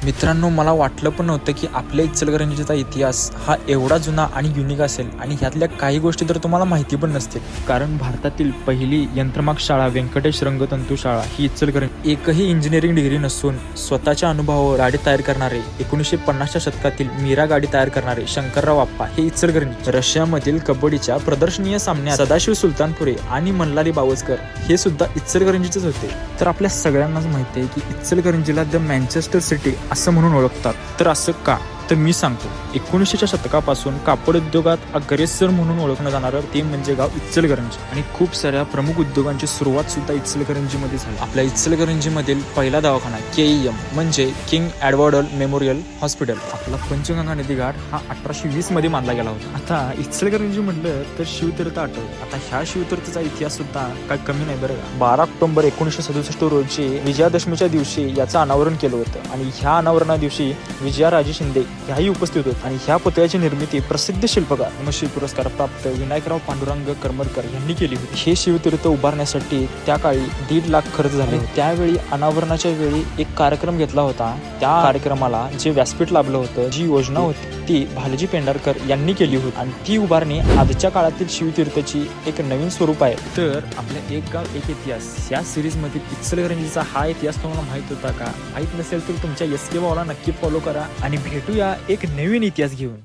मित्रांनो, मला वाटलं पण नव्हतं की आपल्या इचलकरंजीचा इतिहास हा एवढा जुना आणि युनिक असेल आणि ह्यातल्या काही गोष्टी तर तुम्हाला माहिती पण नसतील. कारण भारतातील पहिली यंत्रमाग शाळा व्यंकटेश रंगतंतू शाळा ही इचलकरंजी. एकही इंजिनिअरिंग डिग्री नसून स्वतःच्या अनुभवावर गाडी तयार करणारे 1950च्या शतकातील मीरा गाडी तयार करणारे शंकरराव आप्पा हे इचलकरंजी. रशियामधील कबड्डीच्या प्रदर्शनीय सामन्यात सदाशिव सुलतानपुरे आणि मल्हारी बावस्कर हे सुद्धा इचलकरंजीचेच होते. तर आपल्या सगळ्यांनाच माहिती आहे की इचलकरंजीला द मँचेस्टर सिटी असं म्हणून ओळखतात. तर असं का, तर मी सांगतो. 1900च्या शतकापासून कापड उद्योगात अग्रेसर म्हणून ओळखलं जाणारं ते म्हणजे गाव इचलकरंजी. आणि खूप साऱ्या प्रमुख उद्योगांची सुरुवात सुद्धा इचलकरंजीमध्ये झाली. आपल्या इचलकरंजीमधील पहिला दवाखाना KEM म्हणजे किंग एडवर्ड मेमोरियल हॉस्पिटल. आपला पंचगंगा नदी घाट हा 1820 मध्ये बांधला गेला होता. आता इचलकरंजी म्हटलं तर शिवतीर्थ आठवतं. आता ह्या शिवतीर्थचा इतिहास सुद्धा काय कमी नाही बरं का. 12 ऑक्टोबर 1967 रोजी विजयादशमीच्या दिवशी याचं अनावरण केलं होतं. आणि ह्या अनावरणा दिवशी विजयाराजे शिंदे ह्याही उपस्थित होते. आणि ह्या पुतळ्याची निर्मिती प्रसिद्ध शिल्पकार पद्मश्री पुरस्कार प्राप्त विनायकराव पांडुरंग करमरकर यांनी केली होती. हे शिवतीर्थ उभारण्यासाठी त्या काळी 1.5 लाख खर्च झाले. त्यावेळी अनावरणाच्या वेळी एक कार्यक्रम घेतला होता. त्या कार्यक्रमाला जे व्यासपीठ लाभलं होतं, जी योजना होती ती भालजी पेंढारकर यांनी केली होती. आणि ती उभारणी आजच्या काळातील शिवतीर्थची एक नवीन स्वरूप आहे. तर आपल्या एक गाव एक इतिहास या सिरीज मध्ये इचलकरंजीचा हा इतिहास तुम्हाला माहित होता का? माहित नसेल तर तुमच्या SK भावाला नक्की फॉलो करा आणि भेटूया एक नवीन इतिहास घेऊन.